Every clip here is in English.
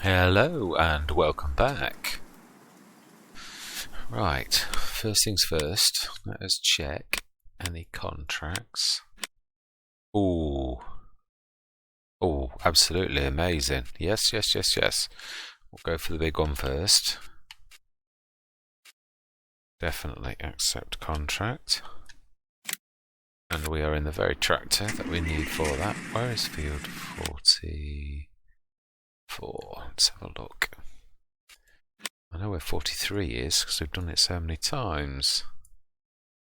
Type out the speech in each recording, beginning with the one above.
Hello and welcome back. Right, first things first, let us check any contracts. Oh, absolutely amazing. Yes. We'll go for the big one first. Definitely accept contract. And we are in the very tractor that we need for that. Where is field 44? Let's have a look. I know where 43 is because we've done it so many times.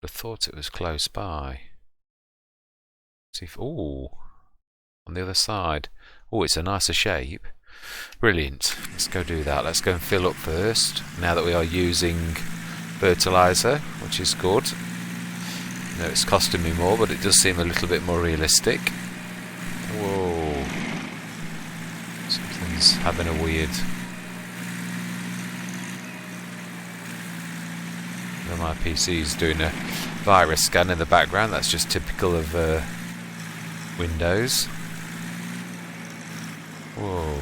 I thought it was close by. See if, on the other side. Oh, it's a nicer shape. Brilliant. Let's go do that. Let's go and fill up first. Now that we are using fertilizer, which is good. I know it's costing me more, but it does seem a little bit more realistic. Whoa. Something's having a weird... My PC's doing a virus scan in the background. That's just typical of Windows. Whoa.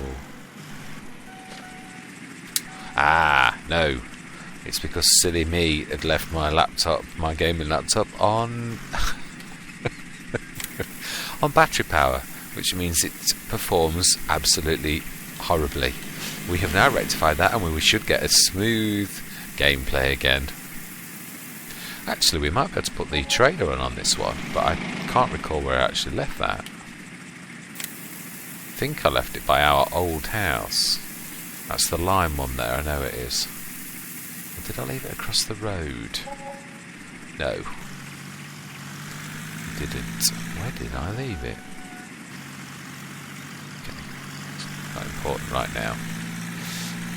No. It's because silly me had left my laptop, my gaming laptop, on on battery power, which means it performs absolutely horribly. We have now rectified that, and we should get a smooth gameplay again. Actually, we might be able to put the trailer on this one, but I can't recall where I actually left that. I think I left it by our old house. That's the lime one there, I know it is. Or did I leave it across the road? No. I didn't. Where did I leave it? Okay. It's not important right now.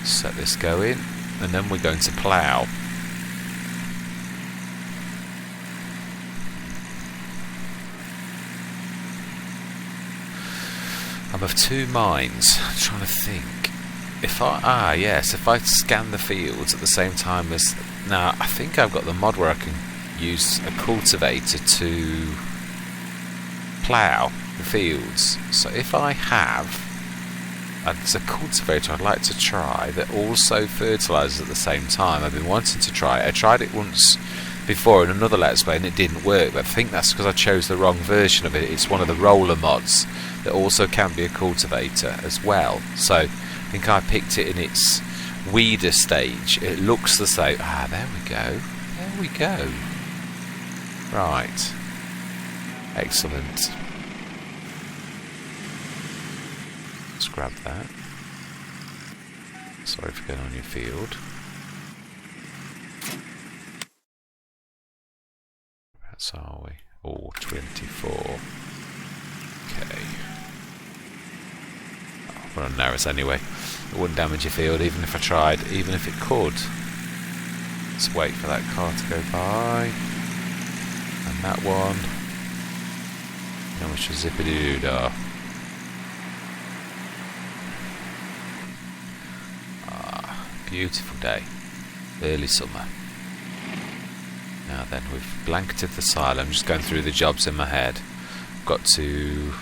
Set this going, and then we're going to plough. I'm of two minds. I'm trying to think. If I scan the fields at the same time as... Now, I think I've got the mod where I can use a cultivator to plough the fields. So if I have... There's a cultivator I'd like to try that also fertilises at the same time. I've been wanting to try it. I tried it once before in another Let's Play and it didn't work, but I think that's because I chose the wrong version of it. It's one of the roller mods that also can be a cultivator as well. So I think I picked it in its weeder stage. It looks the same. There we go. Right. Excellent. Let's grab that. Sorry for going on your field. Whereabouts are we? 24. Okay. We're on narrows anyway. It wouldn't damage your field even if I tried, even if it could. Let's wait for that car to go by. And that one. Now we should zippity-doo-dah. Beautiful day. Early summer. Now then, we've blanketed the silo. I'm just going through the jobs in my head. Got to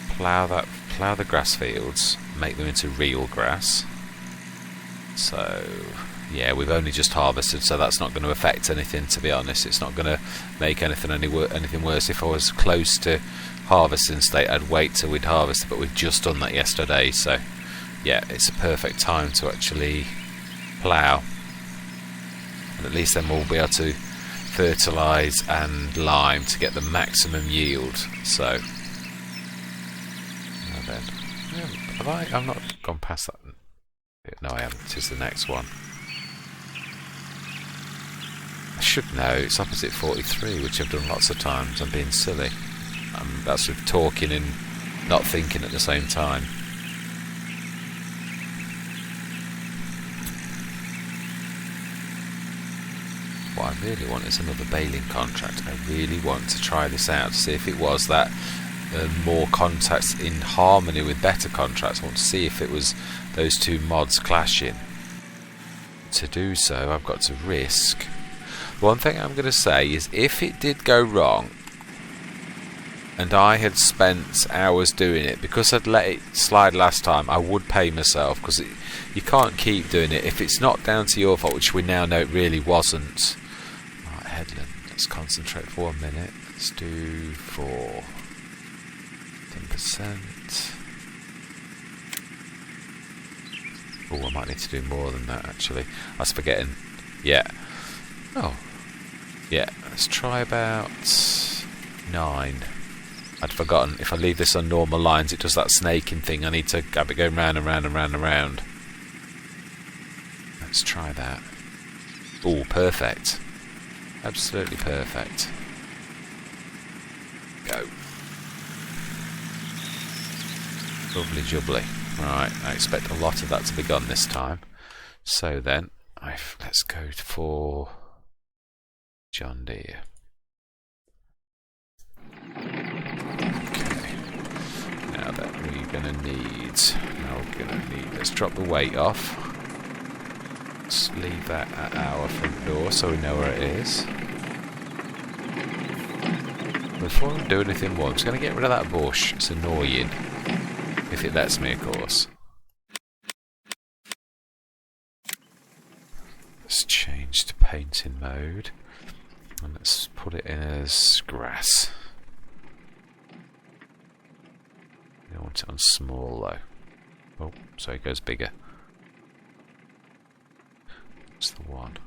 plough the grass fields, make them into real grass. So yeah, we've only just harvested, so that's not going to affect anything, to be honest. It's not going to make anything worse. If I was close to harvesting state, I'd wait till we'd harvested, but we've just done that yesterday, so yeah, it's a perfect time to actually plough, and at least then we'll be able to fertilise and lime to get the maximum yield. So now then, I've not gone past that. No, I haven't. It is the next one. I should know. It's opposite 43, which I've done lots of times. I'm being silly. That's with talking and not thinking at the same time. What I really want is another baling contract. I really want to try this out to see if it was that more contacts in harmony with better contracts. I want to see if it was those two mods clashing. To do so, I've got to risk. One thing I'm going to say is if it did go wrong, and I had spent hours doing it. Because I'd let it slide last time, I would pay myself, because you can't keep doing it if it's not down to your fault, which we now know it really wasn't. Right, headland, let's concentrate for 1 minute. Let's do 10%. Oh, I might need to do more than that actually. I was forgetting. Yeah. Oh. Yeah, let's try about 9. I'd forgotten, if I leave this on normal lines, it does that snaking thing. I need to have it going round and round and round and round. Let's try that. Oh, perfect. Absolutely perfect. Go. Lovely jubbly. Right, I expect a lot of that to be gone this time. So then, let's go for John Deere. Okay. Now that we're gonna need, let's drop the weight off. Let's leave that at our front door so we know where it is. Before I do anything more, I'm just gonna get rid of that bush. It's annoying. If it lets me, of course. Let's change to painting mode. And let's put it in as grass. I want it on small though. Oh, so it goes bigger. That's the one.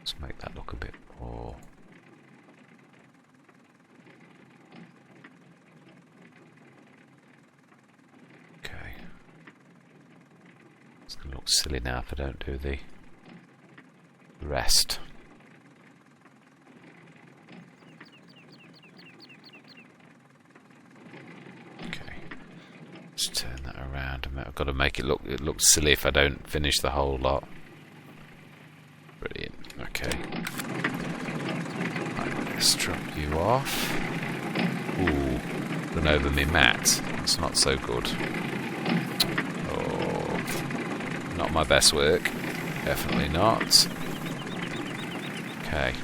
Let's make that look a bit more. It's going to look silly now if I don't do the rest. Okay, let's turn that around. I've got to make it look silly if I don't finish the whole lot. Brilliant. Okay. Right, let's drop you off. Ooh, run over me mat. That's not so good. Not my best work. Definitely not. Okay.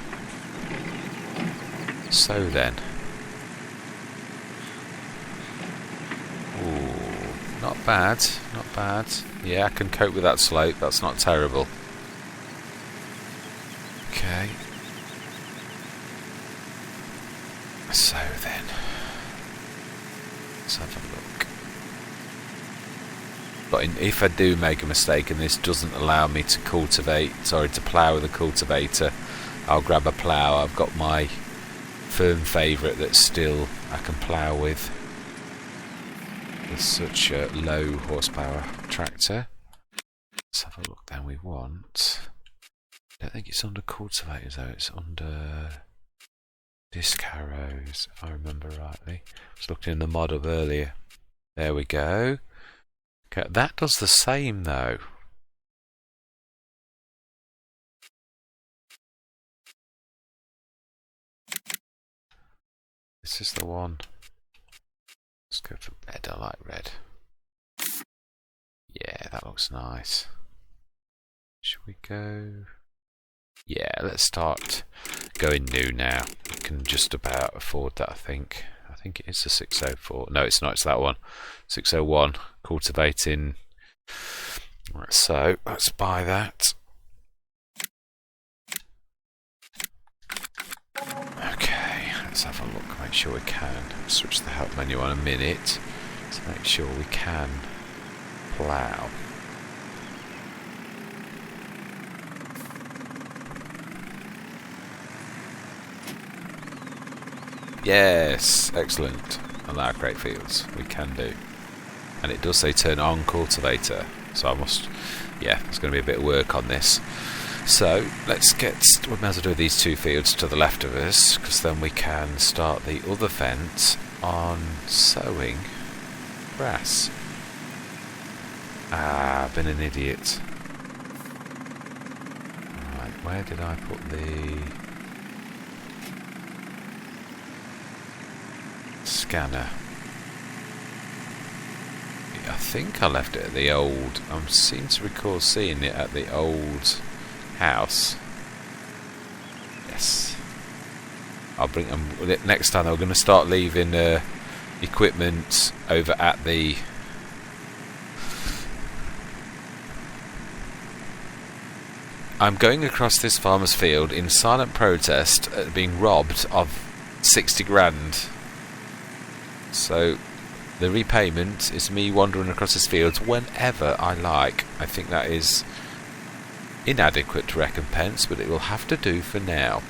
So then. Ooh, not bad. Not bad. Yeah, I can cope with that slope. That's not terrible. Okay. So then. Let's have a look. But if I do make a mistake and this doesn't allow me to to plough with a cultivator, I'll grab a plough. I've got my firm favourite that still I can plough with such a low horsepower tractor. Let's have a look then. We want, I don't think it's under cultivators though, it's under disc harrows if I remember rightly. I was looking in the mod up earlier. There we go. Okay, that does the same though. This is the one. Let's go for red. I like red. Yeah, that looks nice. Should we go? Yeah, let's start going new now. We can just about afford that, I think. I think it is the 604. No, it's not. It's that one. 601. Cultivating. Right, so let's buy that. Okay, let's have a look. Make sure we can. Switch the help menu on a minute to make sure we can plough. Yes, excellent. Allow great fields. We can do. And it does say turn on cultivator. So I must, yeah, there's going to be a bit of work on this. So let's we might as well do these 2 fields to the left of us, because then we can start the other fence on sowing grass. Ah, I've been an idiot. Right, where did I put the scanner? I think I left it at the old. I seem to recall seeing it at the old house. Yes. I'll bring them next time. We're going to start leaving equipment over at the I'm going across this farmer's field in silent protest at being robbed of 60 grand. So the repayment is me wandering across this field whenever I like. I think that is inadequate recompense, but it will have to do for now.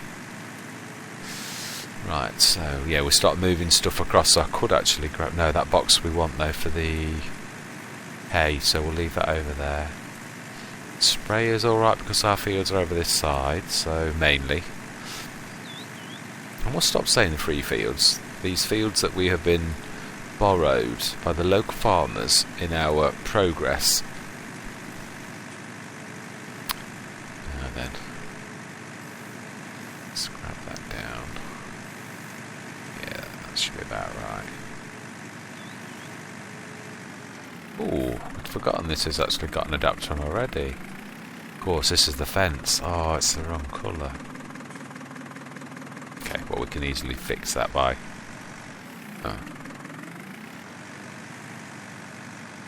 Right, so yeah, we'll start moving stuff across. So I could actually grab... No, that box we want though for the hay, so we'll leave that over there. Sprayer's alright because our fields are over this side, so mainly. And we'll stop saying the free fields. These fields that we have been borrowed by the local farmers in our progress. Now then, let's grab that down. Yeah, that should be about right. Ooh, I'd forgotten this has actually got an adapter on already. Of course, this is the fence. Oh, it's the wrong colour. Okay, well we can easily fix that by... Oh.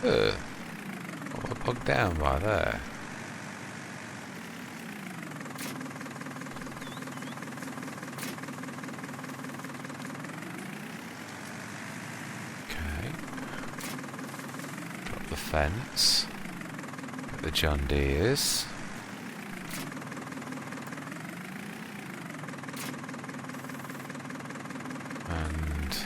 What am I bogged down by there? Okay. Drop the fence. Get the John Deeres. And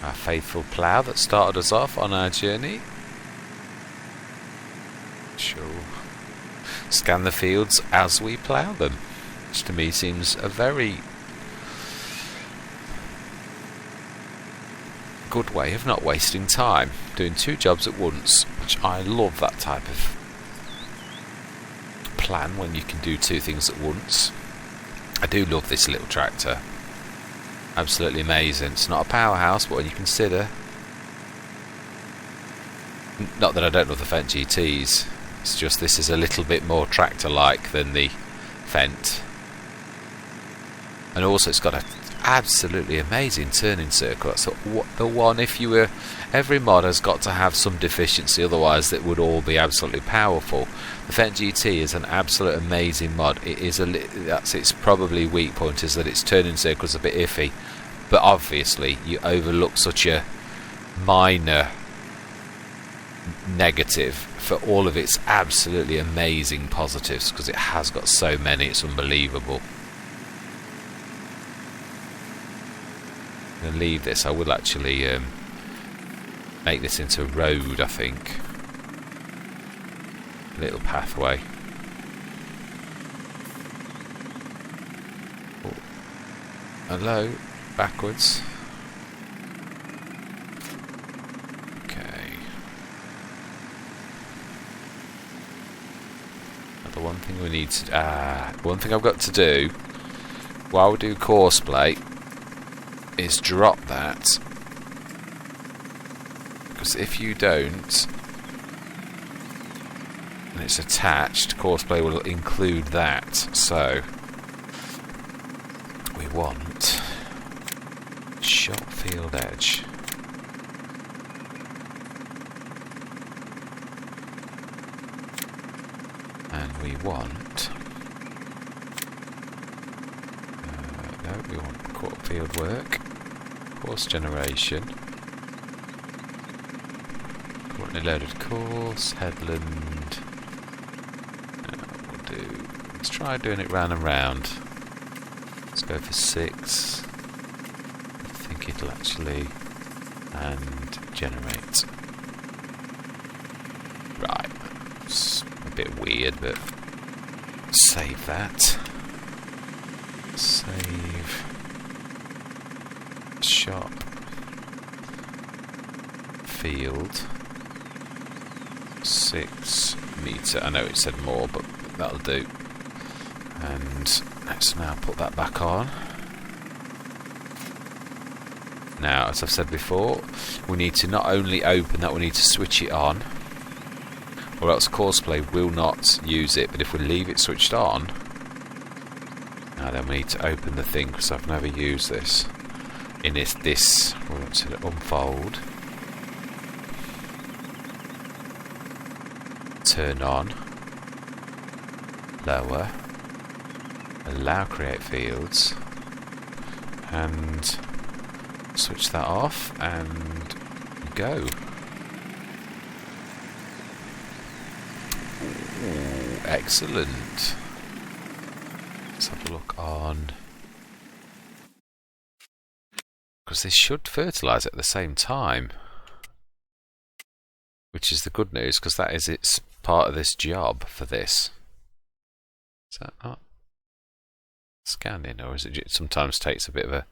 our faithful plough that started us off on our journey. Sure. Scan the fields as we plough them, which to me seems a very good way of not wasting time doing two jobs at once, which I love that type of plan when you can do two things at once. I do love this little tractor. Absolutely amazing. It's not a powerhouse, but when you consider... Not that I don't love the Fendt GTs, it's just this is a little bit more tractor-like than the Fendt. And also it's got an absolutely amazing turning circle. That's the one, if you were... Every mod has got to have some deficiency, otherwise it would all be absolutely powerful. The Fendt GT is an absolute amazing mod. It is that's its probably weak point, is that its turning circle is a bit iffy. But obviously you overlook such a minor negative for all of its absolutely amazing positives, because it has got so many, it's unbelievable. I'm going to leave this. I will actually make this into a road, I think. A little pathway. Oh. Hello, backwards. Okay. Now the one thing we need to... one thing I've got to do while we do course play is drop that, because if you don't and it's attached, courseplay will include that. So we want short field edge, and we want no, we want field work, course generation, currently loaded course, headland. Let's try doing it round and round. Let's go for 6. I think it'll actually... and generate. Right. It's a bit weird, but save that. Save. Shop. Field. 6 meter. I know it said more, but that'll do. And let's now put that back on. Now, as I've said before, we need to not only open that, we need to switch it on, or else courseplay will not use it. But if we leave it switched on, then we need to open the thing because I've never used this. In this we want to unfold, turn on, lower, allow create fields, and switch that off and go. Ooh, excellent. Let's have a look on, because they should fertilise at the same time, which is the good news, because that is it's part of this job for this. Is that not scanning, or is it sometimes takes a bit of a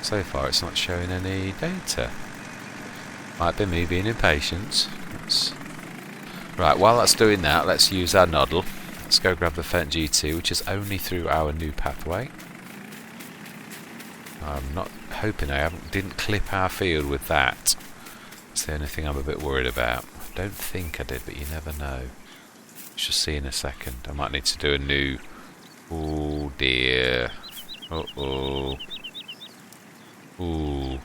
so far it's not showing any data. Might be me being impatient. Right, while that's doing that, let's use our noddle. Let's go grab the Fent G2, which is only through our new pathway. I'm not hoping didn't clip our field with that. That's the only thing I'm a bit worried about. I don't think I did, but you never know. Let's just see in a second. I might need to do a new... Oh dear. Uh-oh. Ooh.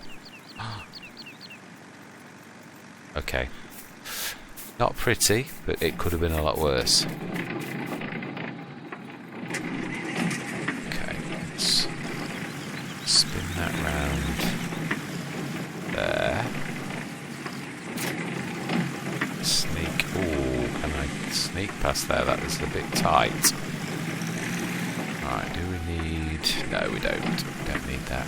Okay. Not pretty, but it could have been a lot worse. Okay, let's spin that round there. Sneak. Ooh, can I sneak past there? That was a bit tight. Alright, do we need... No, we don't. We don't need that.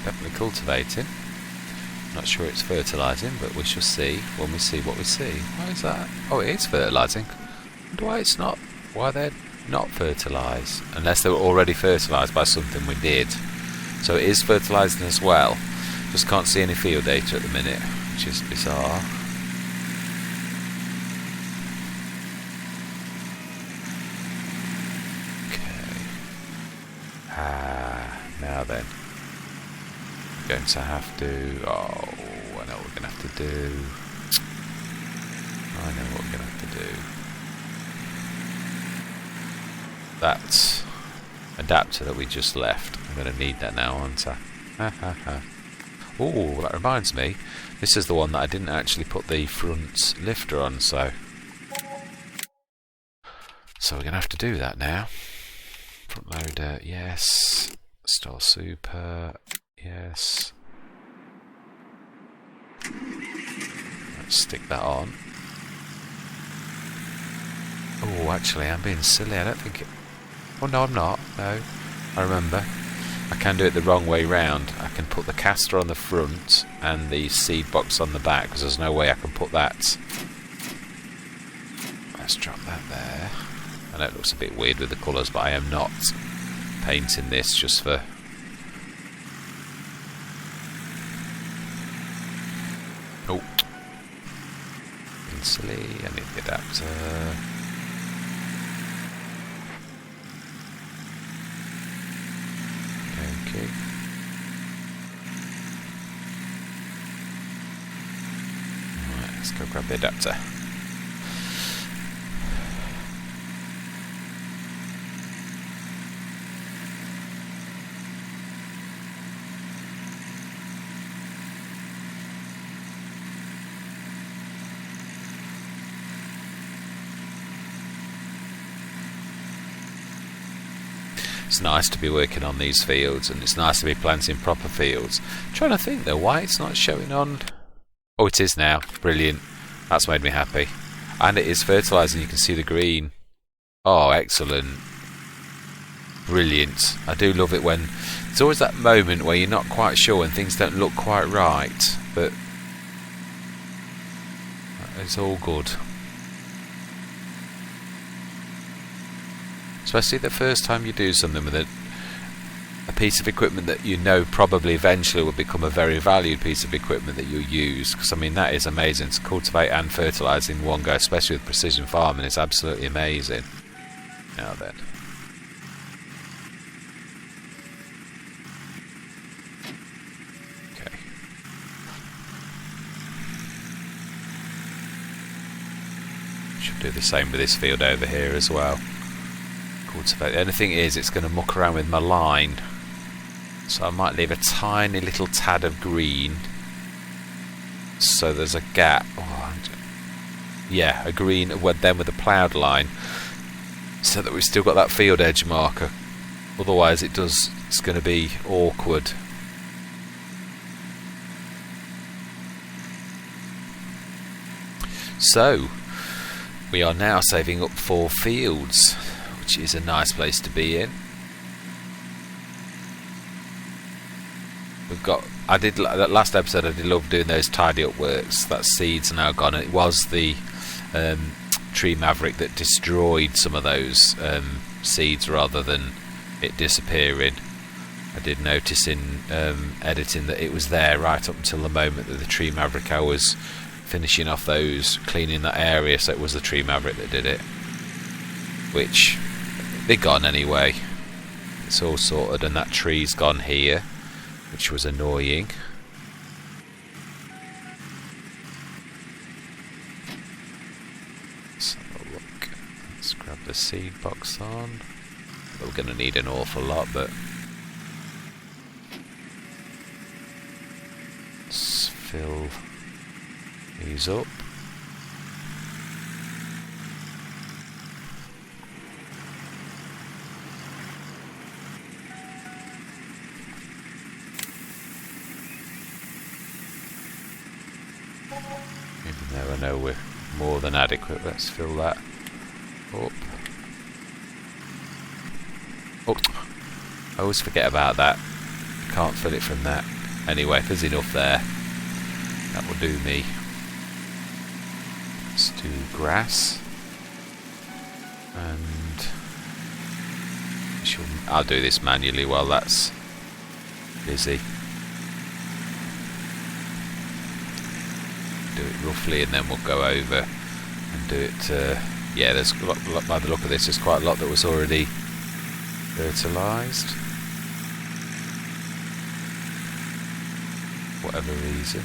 Definitely cultivating. Not sure it's fertilising, but we shall see when we see what we see. Why is that? Oh, it is fertilising. Wonder why it's not. Why they're not fertilised? Unless they were already fertilised by something we did. So it is fertilising as well. Just can't see any field data at the minute, which is bizarre. Okay. Now then. Going to have to... Oh, I know what we're going to have to do. I know what we're going to have to do. That adapter that we just left, I'm going to need that now, aren't I? Oh, that reminds me. This is the one that I didn't actually put the front lifter on, so... So we're going to have to do that now. Front loader, yes. Store super... Yes. Let's stick that on. Oh, actually, I'm being silly. I don't think it... Oh, no, I'm not. No. I remember. I can do it the wrong way round. I can put the caster on the front and the seed box on the back, because there's no way I can put that. Let's drop that there. I know it looks a bit weird with the colours, but I am not painting this just for... Oh, silly. I need the adapter. Okay. Alright, let's go grab the adapter. It's nice to be working on these fields, and it's nice to be planting proper fields. I'm trying to think though why it's not showing on. Oh, it is now. Brilliant. That's made me happy. And it is fertilising. You can see the green. Oh, excellent. Brilliant. I do love it when there's always that moment where you're not quite sure when things don't look quite right, but it's all good. Especially the first time you do something with a piece of equipment that you know probably eventually will become a very valued piece of equipment that you'll use, because I mean that is amazing to cultivate and fertilise in one go, especially with precision farming. It's absolutely amazing. Now then, okay, should do the same with this field over here as well. Cultivate. The only thing is it's going to muck around with my line, so I might leave a tiny little tad of green so there's a gap. Oh, yeah, a green then with a ploughed line, so that we've still got that field edge marker. Otherwise it's going to be awkward. So we are now saving up 4 fields, which is a nice place to be in. We've got, that last episode I did love doing those tidy up works. That seed's now gone, and it was the tree maverick that destroyed some of those seeds rather than it disappearing. I did notice in editing that it was there right up until the moment that the tree maverick, I was finishing off those, cleaning that area, so it was the tree maverick that did it, which they're gone anyway. It's all sorted, and that tree's gone here, which was annoying. Let's have a look. Let's grab the seed box on. We're going to need an awful lot, but let's fill these up. Even though I know we're more than adequate, let's fill that up. Oh, I always forget about that. Can't fill it from that. Anyway, if there's enough there, that will do me. Let's do grass, and I'll do this manually while that's busy. Do it roughly, and then we'll go over and do it. Yeah, there's a lot, by the look of this, there's quite a lot that was already fertilised. Whatever reason.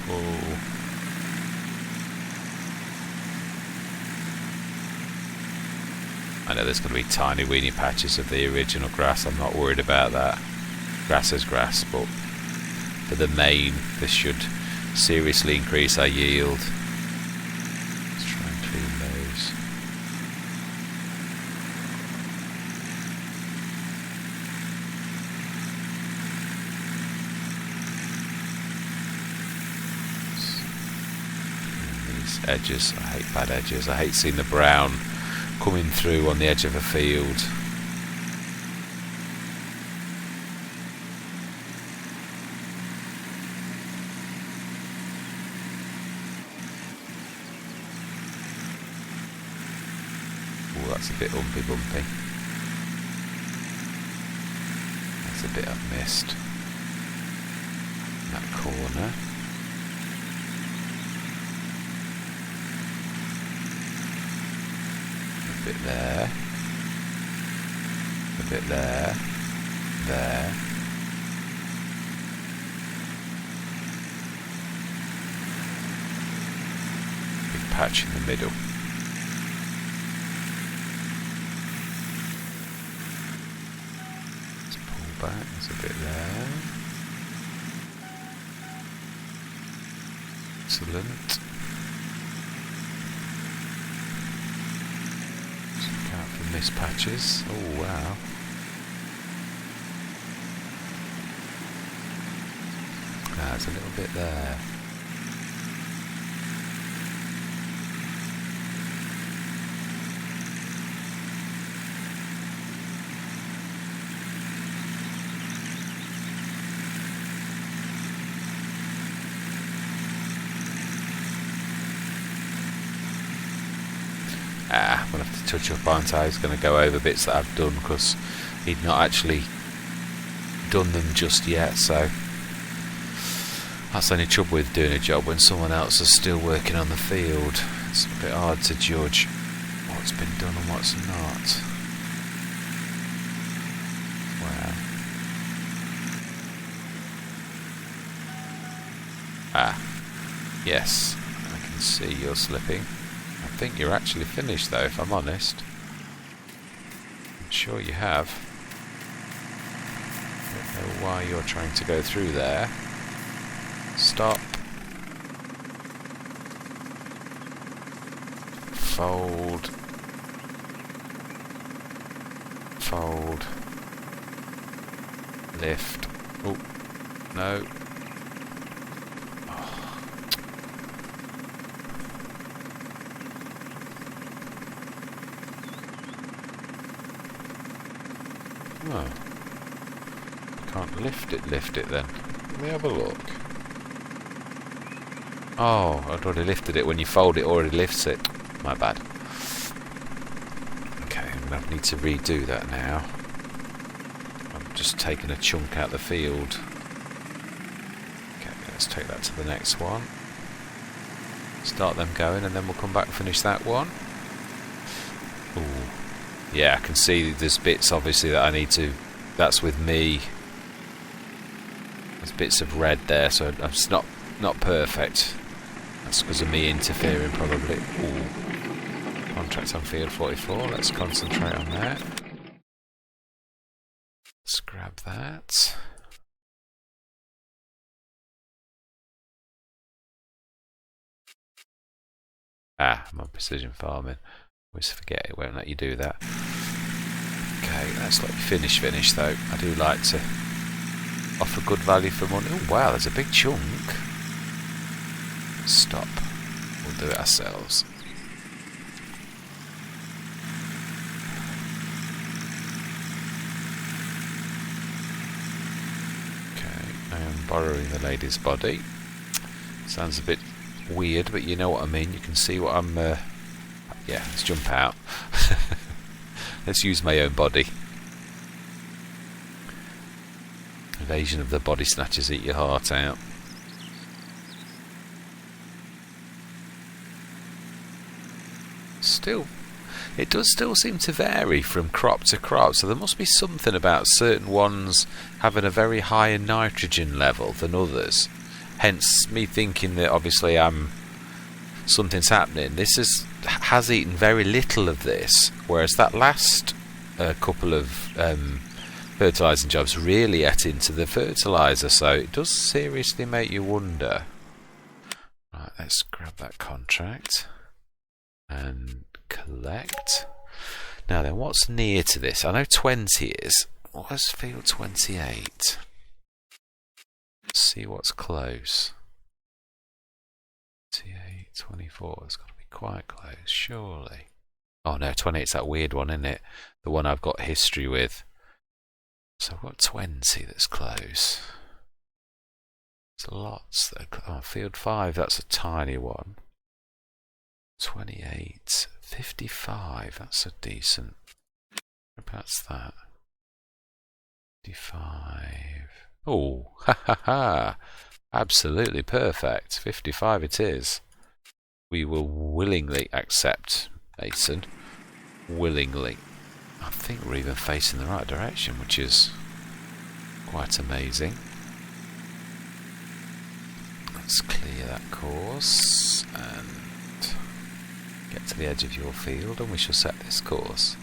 Oh. I know there's going to be tiny weeny patches of the original grass. I'm not worried about that. Grass is grass, but for the main, this should seriously increase our yield. Let's try and clean those. These edges, I hate bad edges. I hate seeing the brown coming through on the edge of a field. Oh, that's a bit bumpy. That's a bit I've missed. That corner. A bit there, a bit there, there. Big patch in the middle. Let's pull back, there's a bit there. Excellent. Missed patches. Oh wow. There's a little bit there. we'll have to touch up on how he's going to go over bits that I've done, because he'd not actually done them just yet. So that's the only trouble with doing a job when someone else is still working on the field. It's a bit hard to judge what's been done and what's not. Wow. Ah, yes, I can see you're slipping. I think you're actually finished though, if I'm honest. I'm sure you have. I don't know why you're trying to go through there. Stop. Fold. Fold. Lift. Oh, no. Oh. Can't lift it then. Let me have a look. Oh, I'd already lifted it. When you fold it, already lifts it. My bad. Okay, I'm going to need to redo that now. I'm just taking a chunk out of the field. Okay, let's take that to the next one. Start them going, and then we'll come back and finish that one. Ooh. Yeah, I can see there's bits obviously that I need to. That's with me. There's bits of red there, so it's not perfect. That's because of me interfering, probably. Ooh. Contract on field 44. Let's concentrate on that. Let's grab that. Ah, I'm on precision farming. Always forget it won't let you do that. Okay, that's like finish though. I do like to offer good value for money. Oh wow, there's a big chunk. Stop. We'll do it ourselves. Okay, I am borrowing the lady's body. Sounds a bit weird, but you know what I mean. You can see what I'm... yeah, let's jump out. Let's use my own body. Invasion of the body snatchers, eat your heart out. Still, it does still seem to vary from crop to crop, so there must be something about certain ones having a very higher nitrogen level than others. Hence me thinking that obviously something's happening. This has eaten very little of this, whereas that last couple of fertilising jobs really ate into the fertiliser, so it does seriously make you wonder. Right, let's grab that contract and collect. Now then, what's near to this? I know 20 is. What's field 28? Let's see what's close. 28, 24, it's got to be quite close, surely. Oh no, 28's that weird one, isn't it? The one I've got history with. So I've got 20 that's close. There's lots that are field 5, that's a tiny one. 28, 55, that's a decent. Whereabouts that? 55. Oh, ha ha ha. Absolutely perfect. 55 it is. We will willingly accept, Mason. Willingly. I think we're even facing the right direction, which is quite amazing. Let's clear that course and get to the edge of your field, and we shall set this course.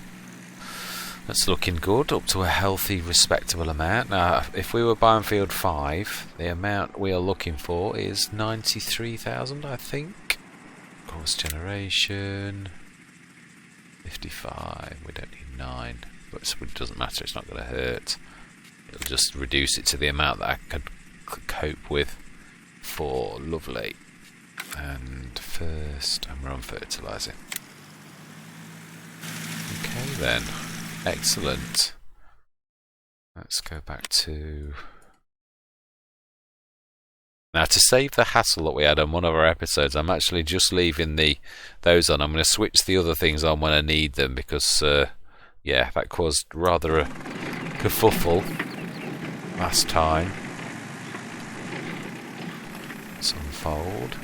That's looking good, up to a healthy, respectable amount. Now, if we were buying field 5, the amount we are looking for is 93,000, I think. Course generation, 55. We don't need 9, but it doesn't matter. It's not going to hurt. It'll just reduce it to the amount that I could cope with. 4, lovely. And first, and we're on fertilising. Okay then. Excellent. Let's go back to Now, to save the hassle that we had on one of our episodes, I'm actually just leaving those on. I'm going to switch the other things on when I need them because, yeah, that caused rather a kerfuffle last time. Let's unfold.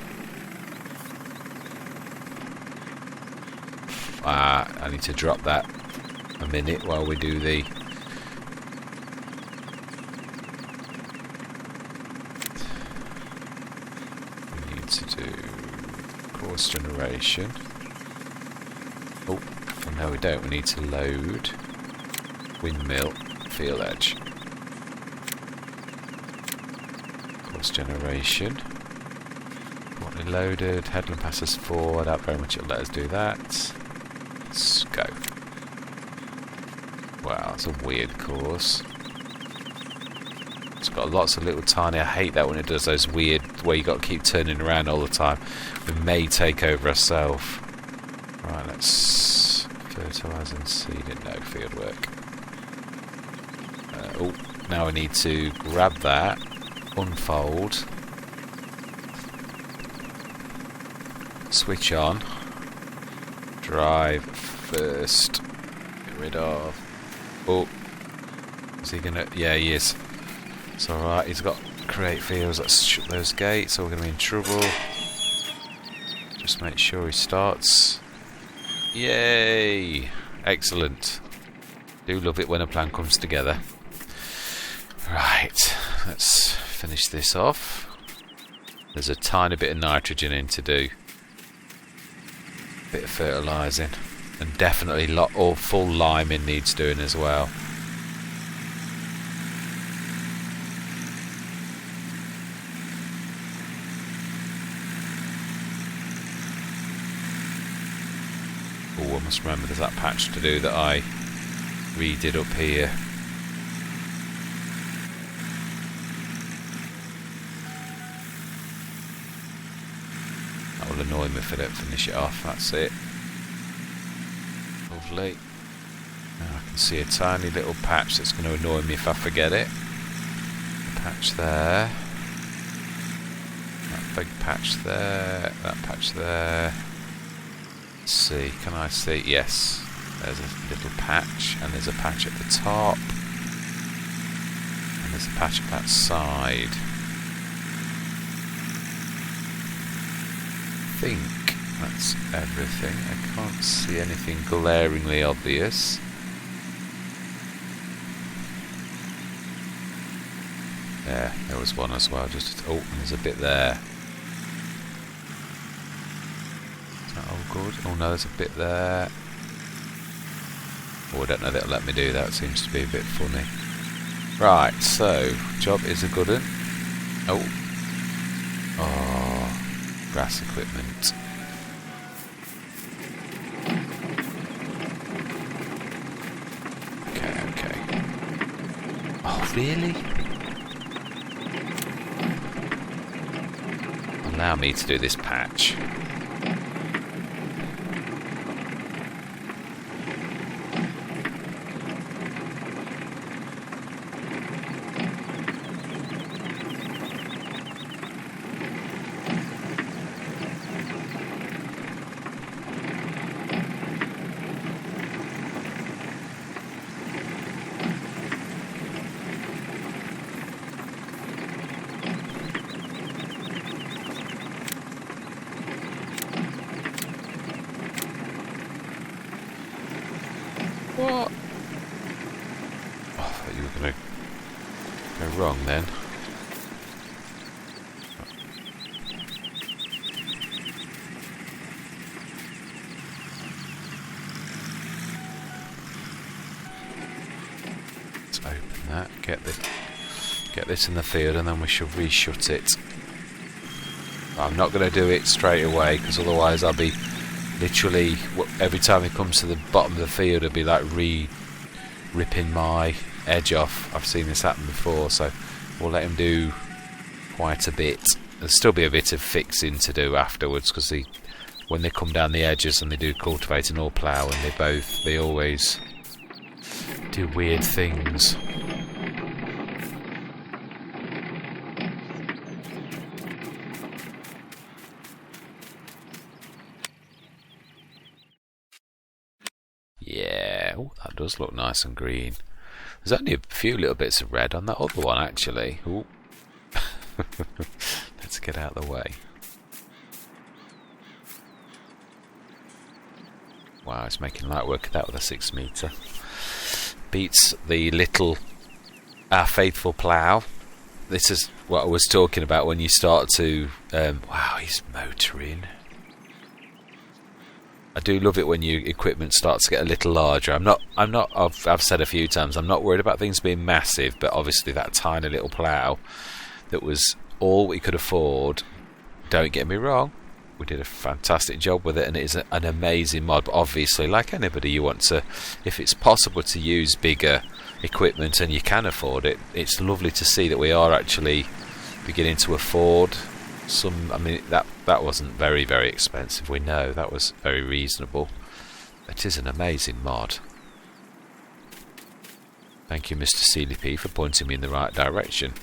I need to drop that a minute while we do the... We need to do course generation. Oh, no we don't. We need to load windmill field edge. Course generation. Currently loaded. Headland passes forward. I doubt very much it'll let us do that. Let's go. Wow, it's a weird course. It's got lots of little tiny... I hate that when it does those weird... where you got to keep turning around all the time. We may take over ourselves. Right, let's... fertilise and seed it. No, field work. Oh, now we need to grab that. Unfold. Switch on. Drive first. Get rid of... Oh. Is he gonna... Yeah, he is. It's alright, he's got create fields. Let's shut those gates or we're gonna be in trouble. Just make sure he starts. Yay! Excellent. Do love it when a plan comes together. Right, let's finish this off. There's a tiny bit of nitrogen in to do. Bit of fertilising. And definitely full liming needs doing as well. Oh, I must remember there's that patch to do that I redid up here. That will annoy me if I don't finish it off. That's it. Lovely. Now I can see a tiny little patch that's going to annoy me if I forget it. A patch there. That big patch there. That patch there. Let's see. Can I see? Yes. There's a little patch, and there's a patch at the top, and there's a patch at that side. I think that's everything. I can't see anything glaringly obvious. There was one as well. Just oh, and there's a bit there. Is that all good? Oh no, there's a bit there. Oh, I don't know that'll let me do that. It seems to be a bit funny. Right, so job is a good one. Oh, grass equipment. Okay. Oh, really? Allow me to do this patch. What? Oh, I thought you were going to go wrong then. Let's open that, get this in the field, and then we shall reshut it. I'm not going to do it straight away because otherwise I'll be literally, every time it comes to the bottom of the field, it'll be like ripping my edge off. I've seen this happen before, so we'll let him do quite a bit. There'll still be a bit of fixing to do afterwards because when they come down the edges and they do cultivating or ploughing, they always do weird things. Oh, that does look nice and green. There's only a few little bits of red on that other one, actually. Ooh. Let's get out of the way. Wow, it's making light work of that with a 6 metre. Beats the little Our Faithful Plough. This is what I was talking about when you start to... wow, he's motoring. I do love it when your equipment starts to get a little larger. I've said a few times, I'm not worried about things being massive, but obviously that tiny little plough that was all we could afford, don't get me wrong, we did a fantastic job with it, and it is an amazing mod. But obviously, like anybody, you want to, if it's possible to use bigger equipment and you can afford it, it's lovely to see that we are actually beginning to afford some. I mean, that wasn't very, very expensive. We know that was very reasonable. It is an amazing mod. Thank you, Mr. CDP, for pointing me in the right direction.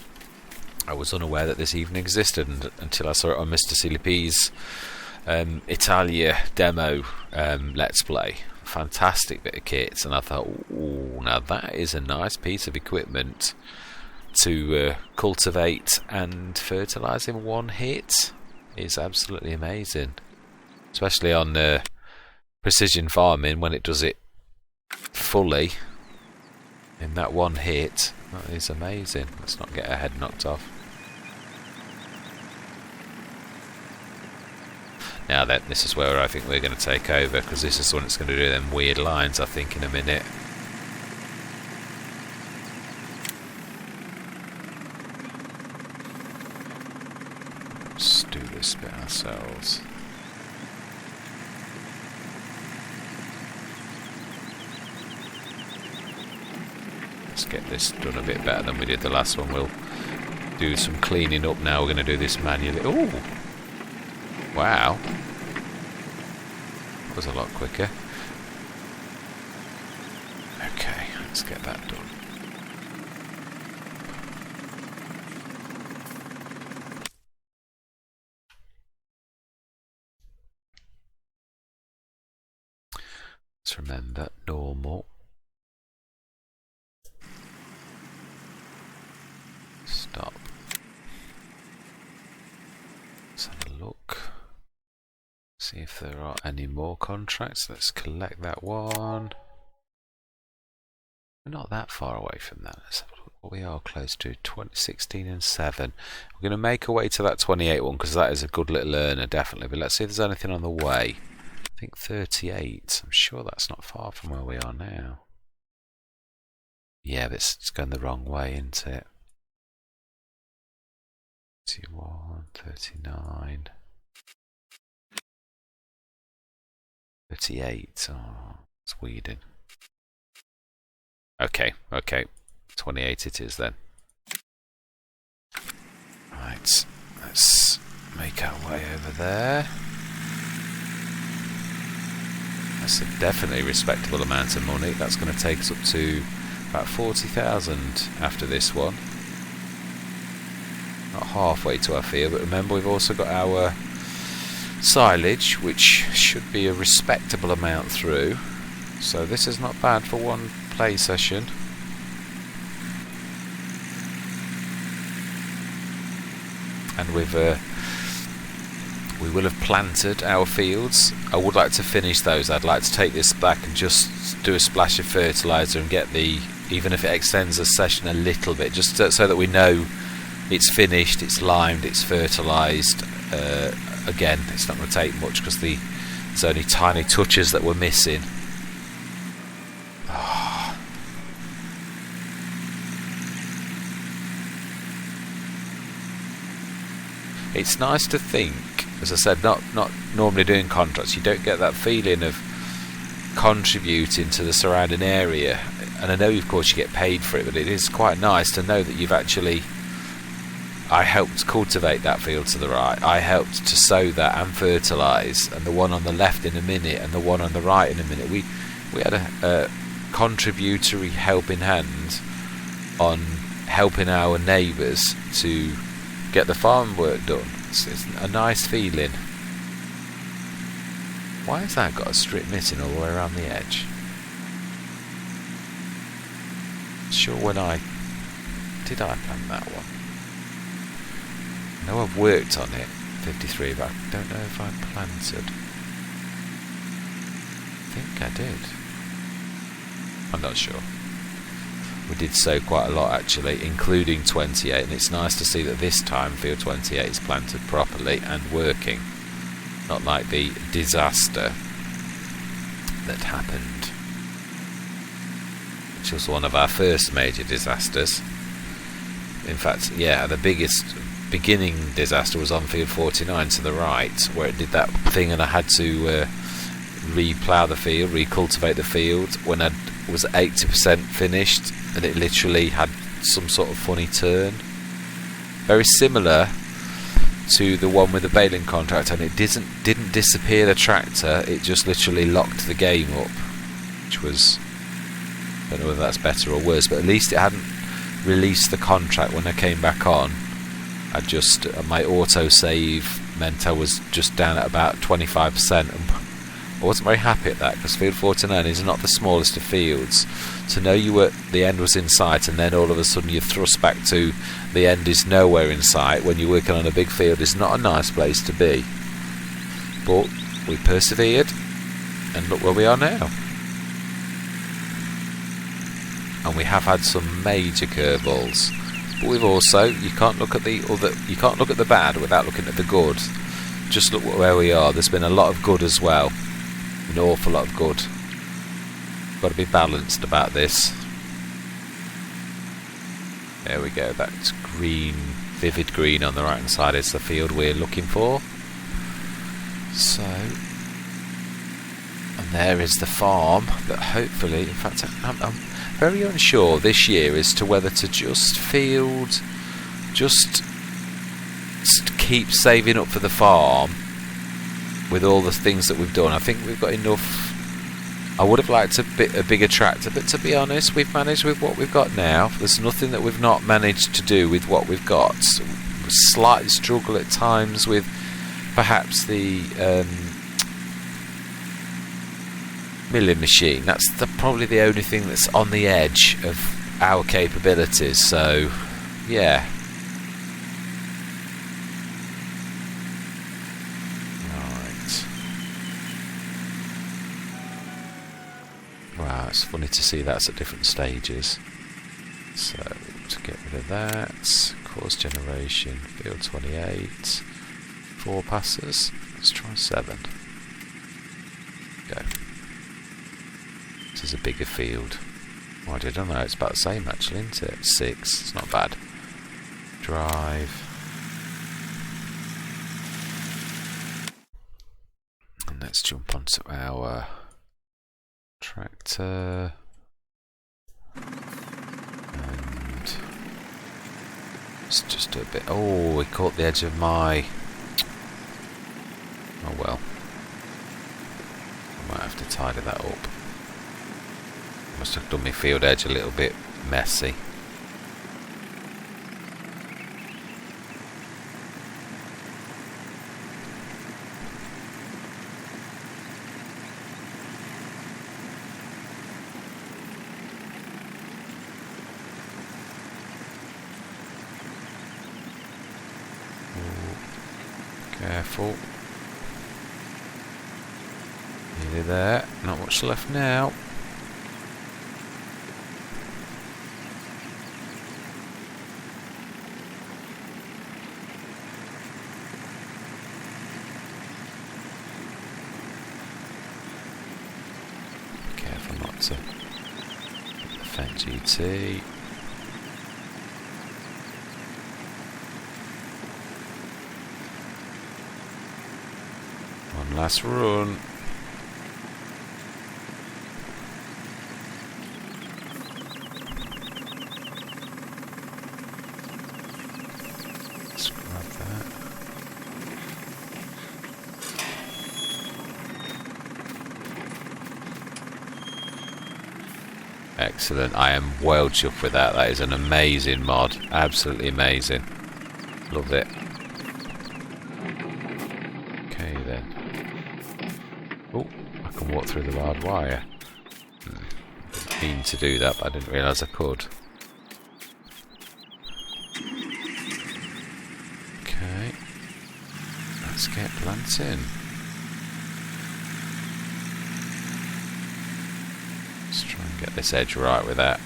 I was unaware that this even existed until I saw it on Mr. CDP's Italia demo Let's Play. Fantastic bit of kits, and I thought, ooh, now that is a nice piece of equipment to cultivate and fertilise in one hit. Is absolutely amazing, especially on precision farming when it does it fully in that one hit. That is amazing. Let's not get our head knocked off. Now then, this is where I think we're going to take over, because this is when it's going to do them weird lines, I think, in a minute. Let's do this bit ourselves. Let's get this done a bit better than we did the last one. We'll do some cleaning up now. We're going to do this manually. Ooh! Wow! That was a lot quicker. Okay, let's get that done. Let's remember normal. Stop. Let's have a look. See if there are any more contracts. Let's collect that one. We're not that far away from that. Let's have a look what we are close to. 16 and 7. We're going to make our way to that 28 one, because that is a good little earner, definitely. But let's see if there's anything on the way. I think 38. I'm sure that's not far from where we are now. Yeah, but it's going the wrong way, isn't it? 31, 39, 38. Oh, it's weeding. Okay, 28 it is then. Right, let's make our way over there. That's a definitely respectable amount of money. That's going to take us up to about 40,000 after this one. Not halfway to our field, but remember we've also got our silage, which should be a respectable amount through. So this is not bad for one play session. And we will have planted our fields. I would like to finish those. I'd like to take this back and just do a splash of fertiliser and get the, even if it extends the session a little bit, just so that we know it's finished, it's limed, it's fertilised. Again, it's not going to take much because there's only tiny touches that we're missing. Oh. It's nice to think, as I said, not normally doing contracts, you don't get that feeling of contributing to the surrounding area. And I know, of course, you get paid for it, but it is quite nice to know that you've actually... I helped cultivate that field to the right. I helped to sow that and fertilise, and the one on the left in a minute, and the one on the right in a minute. We had a contributory helping hand on helping our neighbours to get the farm work done. It's a nice feeling. Why has that got a strip missing all the way around the edge? sure when did I plant that one? I know I've worked on it, 53, but I don't know if I planted. I think I did. I'm not sure. We did sow quite a lot actually, including 28, and it's nice to see that this time field 28 is planted properly and working. Not like the disaster that happened, which was one of our first major disasters. In fact, yeah, the biggest beginning disaster was on field 49 to the right, where it did that thing and I had to re-plough the field, recultivate the field when I was 80% finished, and it literally had some sort of funny turn. Very similar to the one with the baling contract, and it didn't disappear the tractor, it just literally locked the game up, which was, I don't know whether that's better or worse, but at least it hadn't released the contract when I came back on. My auto save meant I was just down at about 25%, and I wasn't very happy at that, because field 49 is not the smallest of fields. To know the end was in sight, and then all of a sudden you're thrust back to the end is nowhere in sight when you're working on a big field is not a nice place to be. But we persevered, and look where we are now. And we have had some major curveballs. But we've also, you can't look at the bad without looking at the good. Just look where we are. There's been a lot of good as well. An awful lot of good. Got to be balanced about this. There we go. That's green, vivid green on the right hand side is the field we're looking for. So, and there is the farm that hopefully, in fact, I'm very unsure this year as to whether to just keep saving up for the farm with all the things that we've done. I think we've got enough. I would have liked a bigger tractor, but to be honest, we've managed with what we've got now. There's nothing that we've not managed to do with what we've got. We slightly struggle at times with perhaps the milling machine. That's probably the only thing that's on the edge of our capabilities. So, yeah. Wow, it's funny to see that's at different stages. So, to get rid of that, course generation, field 28, 4 passes, let's try 7. Go. This is a bigger field. Oh, I don't know, it's about the same actually, isn't it? 6, it's not bad. Drive. And let's jump onto our tractor, and let's just do a bit. Oh, we caught the edge of my. Oh well, I might have to tidy that up. Must have done my field edge a little bit messy. Careful. Nearly there. Not much left now. Careful not to offend GT. One last run. Let's grab that. Excellent. I am well chuffed with that. That is an amazing mod. Absolutely amazing. Love it. Okay then. Oh, I can walk through the barbed wire. Didn't mean to do that, but I didn't realise I could. Okay. Let's get planting. Let's try and get this edge right without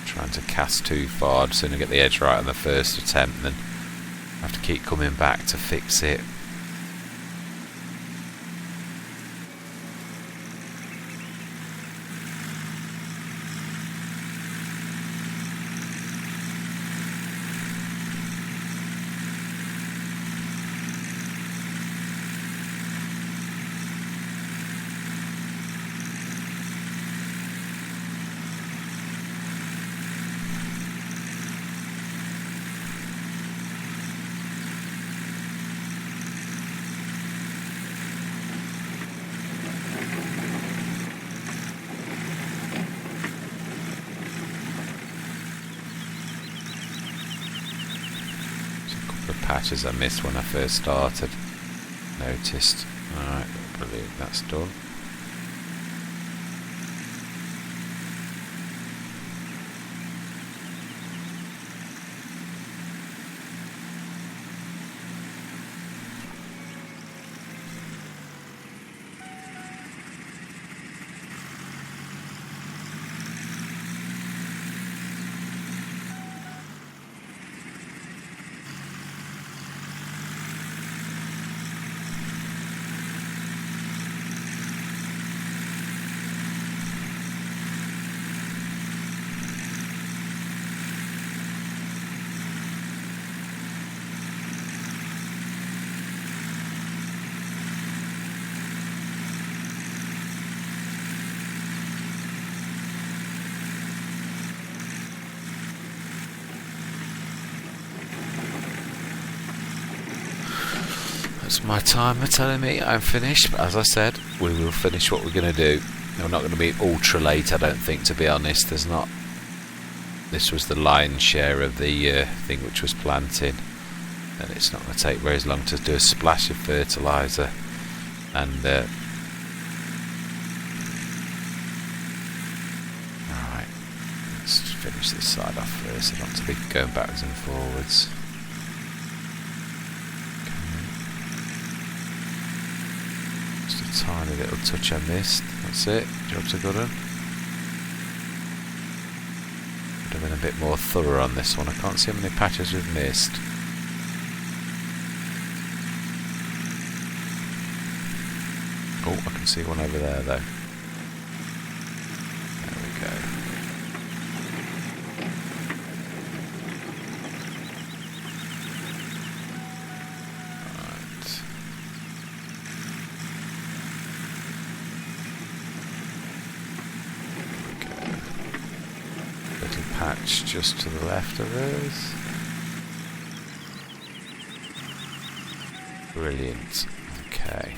trying to cast too far. I'd sooner get the edge right on the first attempt than have to keep coming back to fix it. Patches I missed when I first started. Noticed. Alright, brilliant, that's done. That's my timer telling me I'm finished, but as I said, we will finish what we're going to do. We're not going to be ultra late, I don't think, to be honest. There's not. This was the lion's share of the thing which was planted, and it's not going to take very long to do a splash of fertiliser. And alright, let's finish this side off first. I don't want to be going backwards and forwards. Tiny little touch I missed. That's it. Job's a good one. Could have been a bit more thorough on this one. I can't see how many patches we've missed. Oh, I can see one over there though. There we go. Patch just to the left of us. Brilliant. Okay.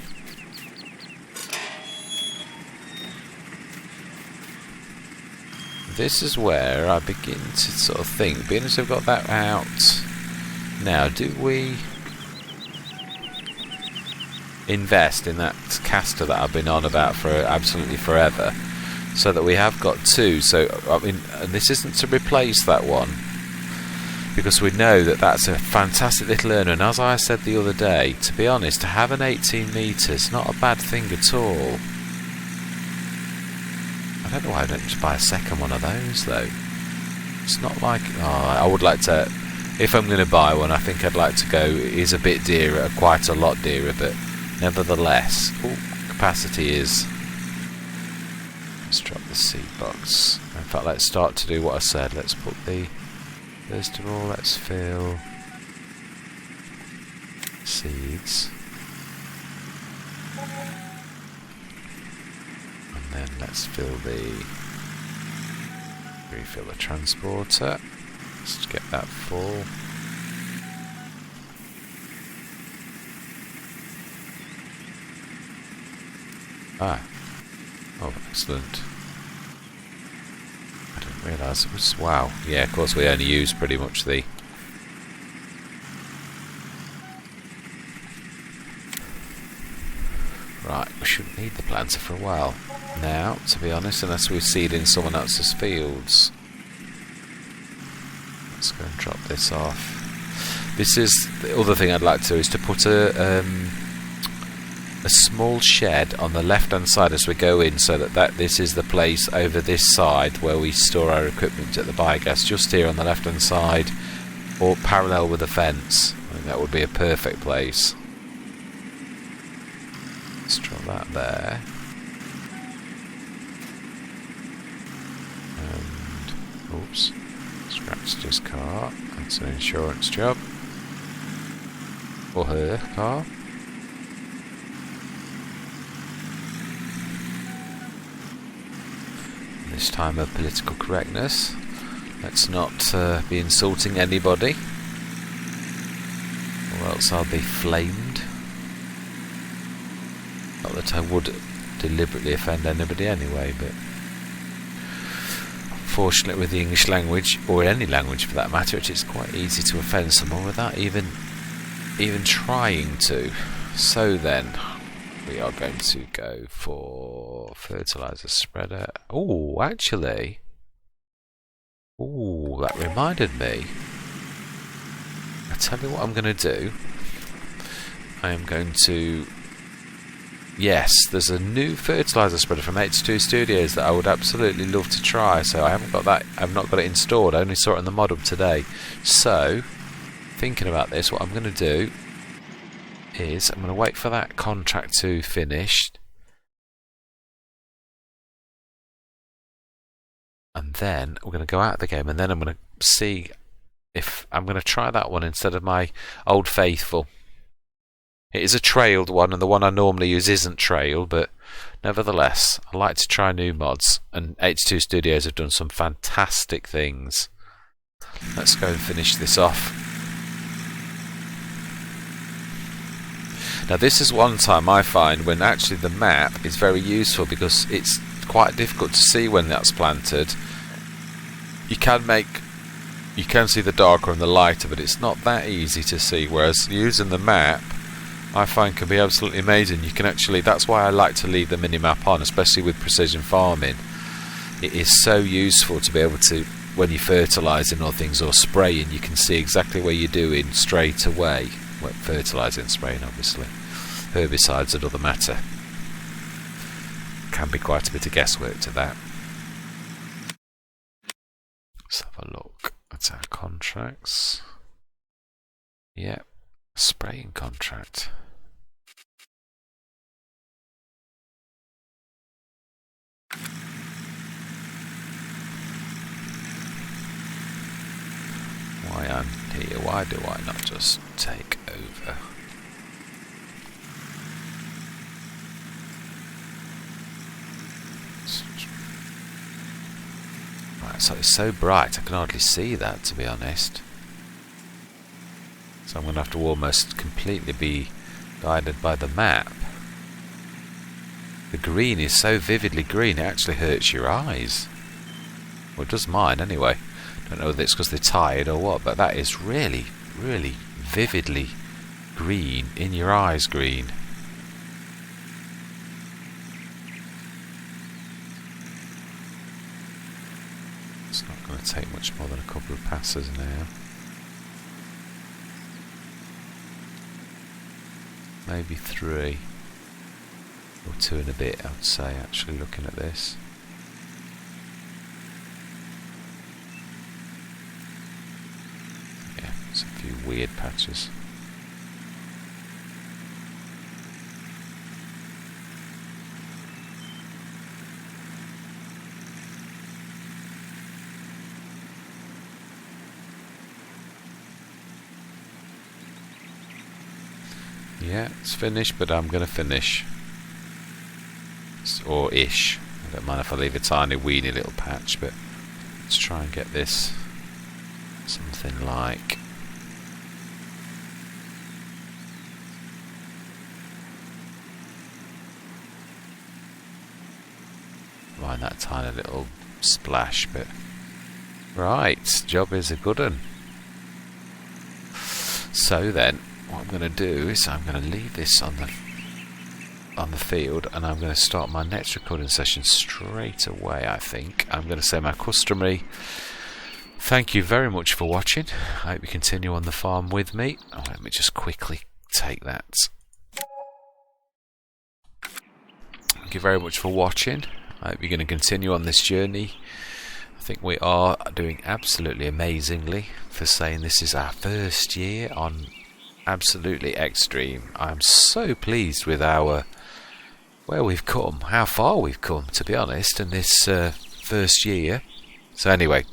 This is where I begin to sort of think, being as I've got that out now, do we invest in that caster that I've been on about for absolutely forever? So that we have got two. So I mean, and this isn't to replace that one, because we know that that's a fantastic little earner. And as I said the other day, to be honest, to have an 18 metres, not a bad thing at all. I don't know why I don't just buy a second one of those though. It's not like, I would like to, if I'm going to buy one, I think I'd like to go, it is a bit dearer, quite a lot dearer, but nevertheless, capacity is. Let's drop the seed box. In fact, let's start to do what I said. Let's put the, first of all, let's fill seeds. And then let's fill refill the transporter. Let's get that full. Oh, excellent. I didn't realise it was... Wow. Yeah, of course we only use pretty much the... Right, we shouldn't need the planter for a while now, to be honest, unless we seed in someone else's fields. Let's go and drop this off. This is the other thing I'd like to do, is to put a small shed on the left hand side as we go in, so that this is the place over this side where we store our equipment at the biogas, just here on the left hand side, or parallel with the fence. I think that would be a perfect place. Let's draw that there. And oops, scratched his car. That's an insurance job. Or her car. This time of political correctness. Let's not be insulting anybody, or else I'll be flamed. Not that I would deliberately offend anybody anyway, but unfortunately with the English language, or any language for that matter, it's quite easy to offend someone without even trying to. So then, we are going to go for fertilizer spreader. Oh, actually, oh, that reminded me. I tell you what I'm going to do. I am going to. Yes, there's a new fertilizer spreader from H2 Studios that I would absolutely love to try. So I haven't got that. I've not got it installed. I only saw it in the mod up today. So, thinking about this, what I'm going to do is I'm going to wait for that contract to finish, and then we're going to go out of the game, and then I'm going to see if I'm going to try that one instead of my Old Faithful. It is a trailed one, and the one I normally use isn't trailed, but nevertheless I like to try new mods, and H2 Studios have done some fantastic things. Let's go and finish this off. Now this is one time I find when actually the map is very useful, because it's quite difficult to see when that's planted. You can see the darker and the lighter, but it's not that easy to see, whereas using the map I find can be absolutely amazing. You can actually, that's why I like to leave the minimap on, especially with precision farming. It is so useful to be able to, when you're fertilising or things or spraying, you can see exactly where you're doing straight away. Well, fertilising and spraying, obviously. Herbicides, another matter. Can be quite a bit of guesswork to that. Let's have a look at our contracts. Yep, spraying contract. Why I'm here, why do I not just take over? Right, so it's so bright I can hardly see that, to be honest. So I'm going to have to almost completely be guided by the map. The green is so vividly green it actually hurts your eyes. Well, it does mine anyway. Don't know whether it's because they're tired or what, but that is really, really vividly green, in your eyes green. It's not going to take much more than a couple of passes now. Maybe 3 or 2 and a bit, I would say, actually looking at this. Yeah, there's a few weird patches. Yeah, it's finished, but I'm going to finish. Or ish. I don't mind if I leave a tiny weeny little patch, but let's try and get this something like mind that tiny little splash, but right, job is a good one. So then what I'm going to do is I'm going to leave this on the field, and I'm going to start my next recording session straight away. I think I'm going to say my customary Thank you very much for watching. I hope you continue on the farm with me. Oh, let me just quickly take that. Thank you very much for watching. I hope you're going to continue on this journey. I think we are doing absolutely amazingly for saying this is our first year on Absolutely Extreme. I'm so pleased with where we've come, how far we've come, to be honest, in this first year. So anyway,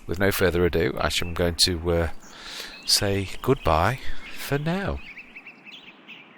with no further ado, I'm going to say goodbye for now.